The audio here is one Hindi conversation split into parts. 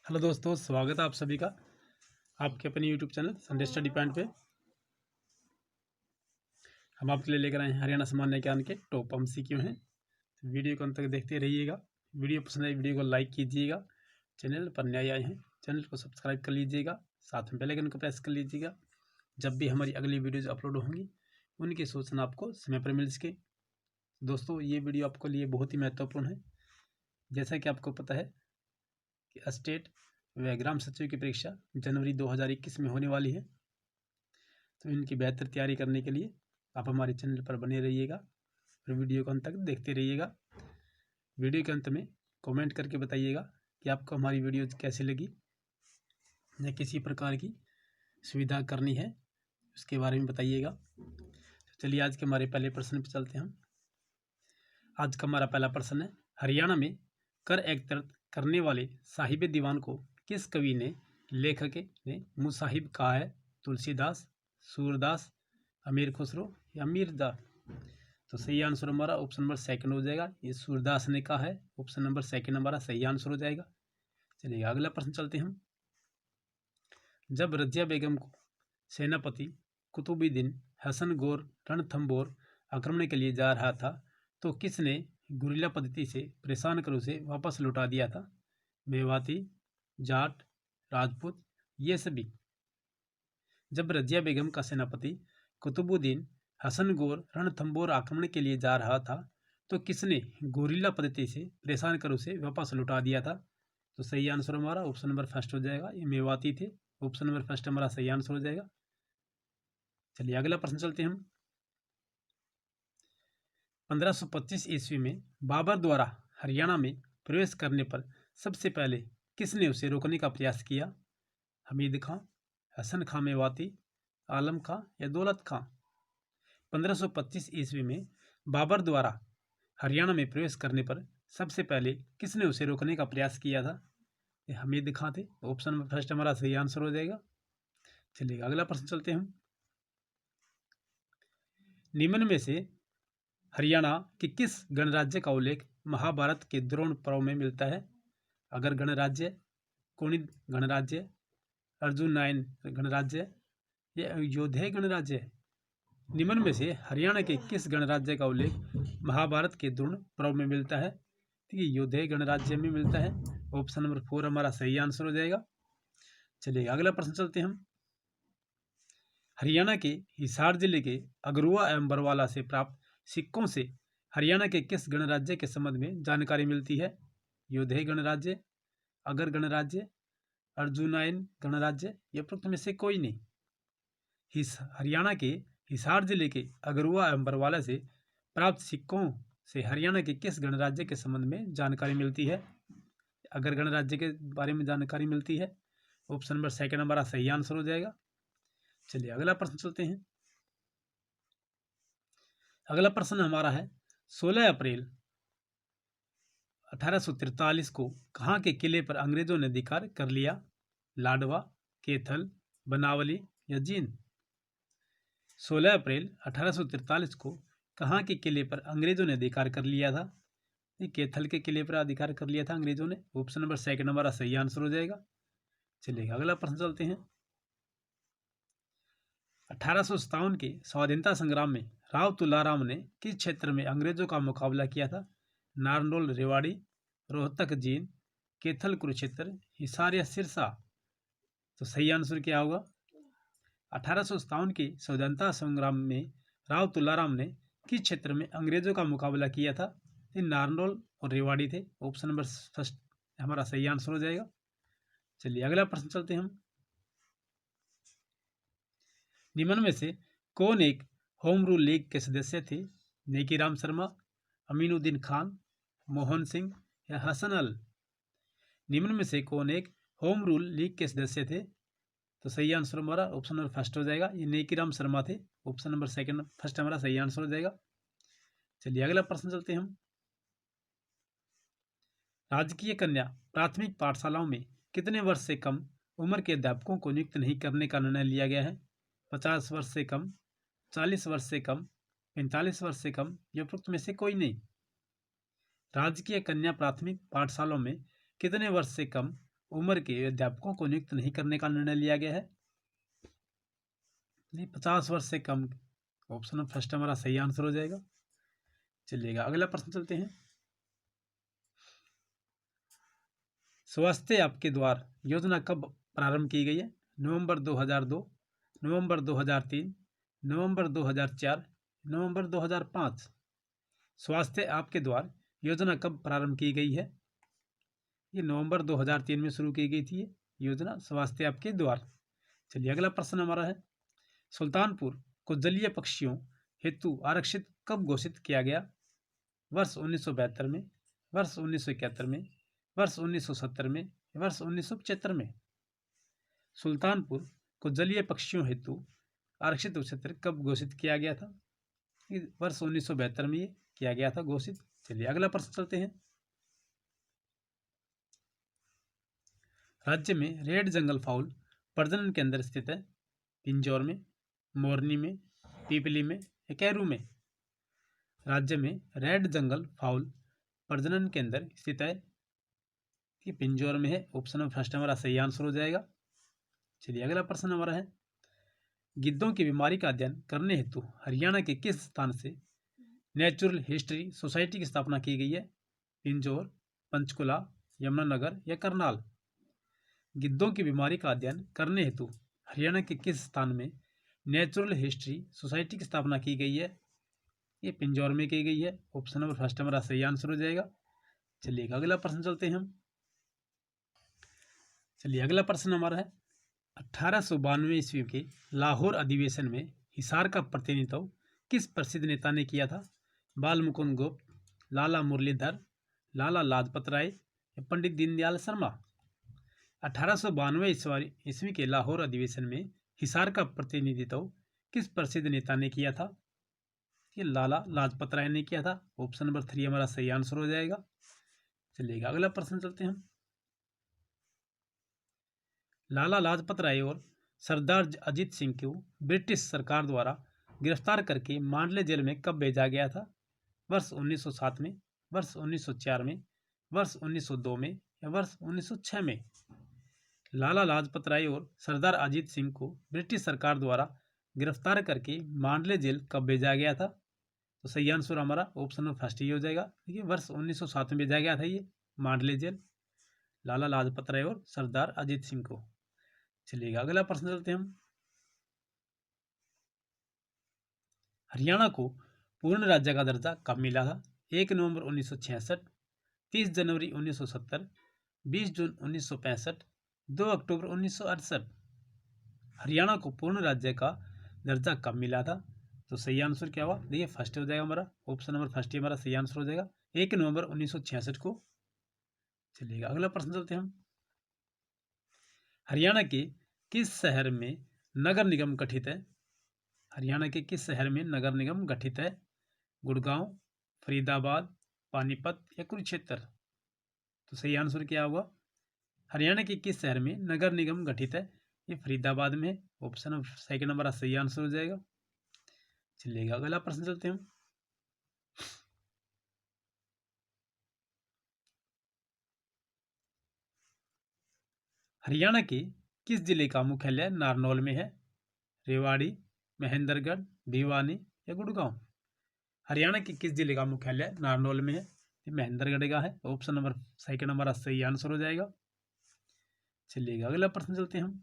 हेलो दोस्तों, स्वागत है आप सभी का आपके अपने YouTube channel Sunday study point पे। हम आपके लिए लेकर आए हैं हरियाणा सामान्य ज्ञान के टॉप MCQ हैं। तो वीडियो को अंत तक देखते रहिएगा। वीडियो पसंद आए वीडियो को लाइक कीजिएगा। चैनल पर नए आए हैं चैनल को सब्सक्राइब कर लीजिएगा, साथ में बेल आइकन को प्रेस कर लीजिएगा। जब भी हमारी अगली वीडियोज अपलोड होंगी उनकी सूचना आपको समय पर मिल सके। दोस्तों, ये वीडियो आपके लिए बहुत ही महत्वपूर्ण है। जैसा कि आपको पता है कि स्टेट व ग्राम सचिव की परीक्षा जनवरी 2021 में होने वाली है। तो इनकी बेहतर तैयारी करने के लिए आप हमारे चैनल पर बने रहिएगा और वीडियो को अंत तक देखते रहिएगा। वीडियो के अंत में कमेंट करके बताइएगा कि आपको हमारी वीडियो कैसी लगी या किसी प्रकार की सुविधा करनी है उसके बारे में बताइएगा। तो चलिए आज के हमारे पहले प्रश्न पर चलते हैं हम। आज का हमारा पहला प्रश्न है, हरियाणा में कर एकत्रित करने वाले साहिब दीवान को किस कवि ने लेखक ने मुसाहिब कहा है? तुलसीदास, सूरदास, अमीर खुसरो या मीरदास? तो सही आंसर हमारा ऑप्शन नंबर सेकंड हो जाएगा। ये सूरदास ने कहा है। ऑप्शन नंबर सेकंड हमारा सही आंसर हो जाएगा। चलिए अगला प्रश्न चलते हैं हम। जब रजिया बेगम को सेनापति कुतुबुद्दीन हसन गौर रणथंबोर आक्रमण के लिए जा रहा था तो किसने गुरिल्ला पद्धति से परेशान कर उसे वापस लौटा दिया था? मेवाती, जाट, राजपूत, ये सभी। जब रजिया बेगम का सेनापति कुतुबुद्दीन हसन गौर रणथंबोर आक्रमण के लिए जा रहा था तो किसने गुरिल्ला पद्धति से परेशान कर उसे वापस लौटा दिया था? तो सही आंसर हमारा ऑप्शन नंबर फर्स्ट हो जाएगा। ये मेवाती थे। ऑप्शन नंबर फर्स्ट हमारा सही आंसर हो जाएगा। चलिए अगला प्रश्न चलते हैं हम। 1525 ईस्वी में बाबर द्वारा हरियाणा में प्रवेश करने पर सबसे पहले किसने उसे रोकने का प्रयास किया? हमीद खां, हसन खां मेवाती, आलम खां या दौलत खां? 1525 ईस्वी में बाबर द्वारा हरियाणा में प्रवेश करने पर सबसे पहले किसने उसे रोकने का प्रयास किया था? ये हमीद खां थे। ऑप्शन नंबर फर्स्ट हमारा सही आंसर हो जाएगा। चलिए अगला प्रश्न चलते हैं हम। निम्न में से हरियाणा के किस गणराज्य का उल्लेख महाभारत के द्रोण पर्व में मिलता है? अगर गणराज्य, कुणिद गणराज्य, अर्जुनायन गणराज्य या योधेय गणराज्य? निम्न में से हरियाणा के किस गणराज्य का उल्लेख महाभारत के द्रोण पर्व में मिलता है? ठीक है, योधेय गणराज्य में मिलता है। ऑप्शन नंबर 4 हमारा सही आंसर हो जाएगा। चलिए अगला प्रश्न चलते हैं हम। हरियाणा के हिसार जिले के अगरुआ एवं बरवाला से प्राप्त सिक्कों से हरियाणा के किस गणराज्य के संबंध में जानकारी मिलती है? योधेय गणराज्य, अगर गणराज्य, अर्जुनायन गणराज्य या उपरोक्त में से कोई नहीं। हरियाणा के हिसार जिले के अगरुआ एवं बरवाला से प्राप्त सिक्कों से हरियाणा के किस गणराज्य के संबंध में जानकारी मिलती है? अगर गणराज्य के बारे में जानकारी मिलती है। ऑप्शन नंबर सेकंड हमारा सही आंसर हो जाएगा। चलिए अगला प्रश्न चलते हैं। अगला प्रश्न हमारा है, 16 अप्रैल 1843 को कहाँ के किले पर अंग्रेजों ने अधिकार कर लिया? लाडवा, कैथल, बनावली या जींद? 16 अप्रैल 1843 को कहाँ के किले पर अंग्रेजों ने अधिकार कर लिया था? कैथल के किले पर अधिकार कर लिया था अंग्रेजों ने। ऑप्शन नंबर सेकंड हमारा सही आंसर हो जाएगा। चलिए अगला प्रश्न चलते हैं। 1857 के स्वाधीनता संग्राम में राव तुलाराम ने किस क्षेत्र में अंग्रेजों का मुकाबला किया था? नारनौल रेवाड़ी, रोहतक जींद, कैथल कुरुक्षेत्र, हिसार या सिरसा? तो सही आंसर क्या होगा? 1857 के स्वतंत्रता संग्राम में राव तुलाराम ने किस क्षेत्र में अंग्रेजों का मुकाबला किया था? नारनौल और रेवाड़ी थे। ऑप्शन नंबर फर्स्ट हमारा सही आंसर हो जाएगा। चलिए अगला प्रश्न चलते हैं हम। निम्न में से कौन एक होम रूल लीग के सदस्य थे? नेकीराम शर्मा, अमीनुद्दीन खान, मोहन सिंह या हसन अल? निम्न में से कौन एक होम रूल लीग के सदस्य थे? तो सही आंसर हमारा ऑप्शन नंबर फर्स्ट हो जाएगा। ये नेकीराम शर्मा थे। ऑप्शन नंबर सेकंड फर्स्ट हमारा सही आंसर हो जाएगा। चलिए अगला प्रश्न चलते हैं हम। राजकीय कन्या प्राथमिक पाठशालाओं में कितने वर्ष से कम उम्र के अध्यापकों को नियुक्त नहीं करने का निर्णय लिया गया है? 50 वर्ष से कम, 40 वर्ष से कम, 45 वर्ष से कम या उपरोक्त में से कोई नहीं। राजकीय कन्या प्राथमिक पाठशालाओं में कितने वर्ष से कम उम्र के अध्यापकों को नियुक्त नहीं करने का निर्णय लिया गया है। 50 वर्ष से कम। ऑप्शन फर्स्ट हमारा सही आंसर हो जाएगा। चलिएगा अगला प्रश्न चलते हैं। स्वास्थ्य आपके द्वार योजना कब प्रारंभ की गई है? नवंबर 2002, नवंबर 2003, नवंबर 2004, नवंबर 2005। स्वास्थ्य आपके द्वार योजना कब प्रारंभ की गई है? ये नवंबर 2003 में शुरू की गई थी ये योजना, स्वास्थ्य आपके द्वार। चलिए अगला प्रश्न हमारा है, सुल्तानपुर को जलीय पक्षियों हेतु आरक्षित कब घोषित किया गया? वर्ष 1972 में, वर्ष 1971 में, वर्ष 1970 में, वर्ष 1975 में। सुल्तानपुर को जलीय पक्षियों हेतु आरक्षित क्षेत्र कब घोषित किया गया था? वर्ष 1972 में ये किया गया था घोषित। चलिए अगला प्रश्न चलते हैं। राज्य में रेड जंगल फाउल प्रजनन केंद्र स्थित है? पिंजौर में, मोरनी में, पीपली में या कैरू में? राज्य में रेड जंगल फाउल प्रजनन केंद्र स्थित है कि पिंजौर में है। ऑप्शन में फर्स्ट हमारा सही आंसर हो जाएगा। चलिए अगला प्रश्न हमारा है, गिद्धों की बीमारी का अध्ययन करने हेतु हरियाणा के किस स्थान से नेचुरल हिस्ट्री सोसाइटी की स्थापना की गई है? पिंजौर, पंचकुला, यमुनानगर या करनाल? गिद्धों की बीमारी का अध्ययन करने हेतु हरियाणा के किस स्थान में नेचुरल हिस्ट्री सोसाइटी की स्थापना की गई है? ये पिंजौर में की गई है। ऑप्शन नंबर फर्स्ट हमारा सही आंसर हो जाएगा। चलिए अगला प्रश्न चलते हैं हम। चलिए अगला प्रश्न हमारा है, 1892 ईस्वी के लाहौर अधिवेशन में हिसार का प्रतिनिधित्व किस प्रसिद्ध नेता ने किया था? बाल मुकुंद गुप्त, लाला मुरलीधर, लाला लाजपत राय या पंडित दीनदयाल शर्मा? 1892 ईस्वी के लाहौर अधिवेशन में हिसार का प्रतिनिधित्व किस प्रसिद्ध नेता ने किया था? ये लाला लाजपत राय ने किया था। ऑप्शन नंबर 3 हमारा सही आंसर हो जाएगा। चलिएगा अगला प्रश्न चलते हैं हम। लाला लाजपत राय और सरदार अजीत सिंह को ब्रिटिश सरकार द्वारा गिरफ्तार करके मांडले जेल में कब भेजा गया था? वर्ष 1907 में, वर्ष 1904 में, वर्ष 1902 में या वर्ष 1906 में? लाला लाजपत राय और सरदार अजीत सिंह को ब्रिटिश सरकार द्वारा गिरफ्तार करके मांडले जेल कब भेजा गया था? तो सही आंसर हमारा ऑप्शन में फर्स्ट ही हो जाएगा। देखिए वर्ष 1907 में भेजा गया था ये मांडले जेल, लाला लाजपत राय और सरदार अजीत सिंह को। चलिएगा अगला प्रश्न चलते हैं हम। हरियाणा को पूर्ण राज्य का दर्जा कब मिला था? 1 नवंबर 1966, 30 जनवरी 1970, 20 जून 1965, 2 अक्टूबर 1968। हरियाणा को पूर्ण राज्य का दर्जा कब मिला था? तो सही आंसर क्या हुआ? देखिए फर्स्ट हो जाएगा हमारा, ऑप्शन नंबर फर्स्ट ही हमारा सही आंसर हो जाएगा, 1 नवंबर 1966 को। चलिएगा अगला प्रश्न चलते हैं हम। हरियाणा के किस शहर में नगर निगम गठित है? हरियाणा के किस शहर में नगर निगम गठित है? गुड़गांव, फरीदाबाद, पानीपत या कुरुक्षेत्र? तो सही आंसर क्या हुआ? हरियाणा के किस शहर में नगर निगम गठित है? ये फरीदाबाद में। ऑप्शन सेकंड हमारा सही आंसर हो जाएगा। चलिएगा अगला प्रश्न चलते हैं हम। हरियाणा के किस जिले का मुख्यालय नारनौल में है? रेवाड़ी, महेंद्रगढ़, भिवानी या गुड़गांव? हरियाणा के किस जिले का मुख्यालय नारनौल में है? ये महेंद्रगढ़ का है। ऑप्शन नंबर सेकंड हमारा सही आंसर हो जाएगा। चलिएगा अगला प्रश्न चलते हैं हम।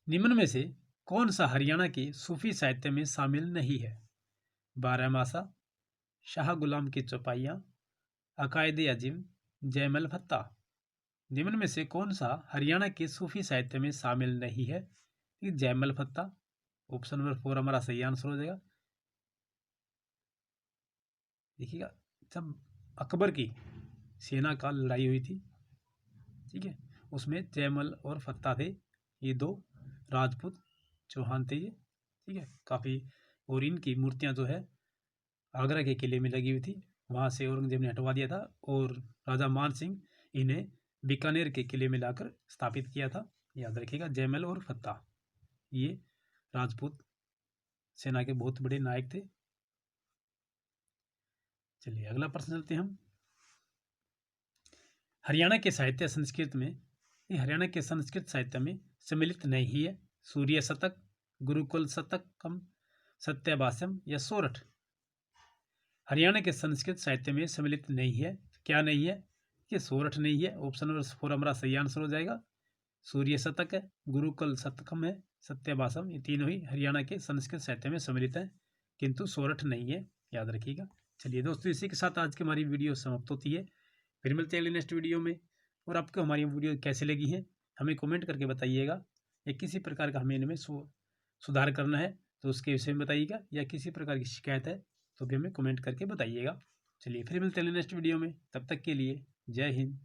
निम्न में से कौन सा हरियाणा के सूफी साहित्य में शामिल नहीं है? बारहमासा, शाह गुलाम की चौपाइयाँ, अकायद अजीम, जयमल भत्ता? निम्न में से कौन सा हरियाणा के सूफी साहित्य में शामिल नहीं है? जयमल भत्ता। ऑप्शन नंबर 4 हमारा सही आंसर हो जाएगा। देखिएगा जब अकबर की सेना का लड़ाई हुई थी, ठीक है, उसमें जयमल और फत्ता थे, ये दो राजपूत चौहान थे ये, ठीक है, काफ़ी। और इनकी मूर्तियां जो है आगरा के किले में लगी हुई थी, वहाँ से औरंगजेब ने हटवा दिया था और राजा मान सिंह इन्हें बीकानेर के किले में लाकर स्थापित किया था। याद रखिएगा जयमल और फत्ता ये राजपूत सेना के बहुत बड़े नायक थे। चलिए अगला प्रश्न चलते हैं हम। हरियाणा के साहित्य संस्कृत में, ये हरियाणा के संस्कृत साहित्य में सम्मिलित नहीं है। सूर्य शतक, गुरुकुल शतकम, सत्याभाष्यम या सोरठ हरियाणा के संस्कृत साहित्य में सम्मिलित नहीं है। क्या नहीं है? ये सोरठ नहीं है। ऑप्शन नंबर 4 हमारा सही आंसर हो जाएगा। सूर्य शतक है, गुरुकुल शतकम है, सत्याभाषम, ये तीनों ही हरियाणा के संस्कृत साहित्य में सम्मिलित हैं, किंतु सोरठ नहीं है, याद रखिएगा। चलिए दोस्तों, इसी के साथ आज की हमारी वीडियो समाप्त होती है। फिर मिलते हैं अगले नेक्स्ट वीडियो में। और आपको हमारी वीडियो कैसे लगी है हमें कमेंट करके बताइएगा, या किसी प्रकार का हमें इनमें सुधार करना है तो उसके विषय में बताइएगा, या किसी प्रकार की शिकायत है तो भी हमें कमेंट करके बताइएगा। चलिए फिर मिलते हैं नेक्स्ट वीडियो में, तब तक के लिए जय हिंद।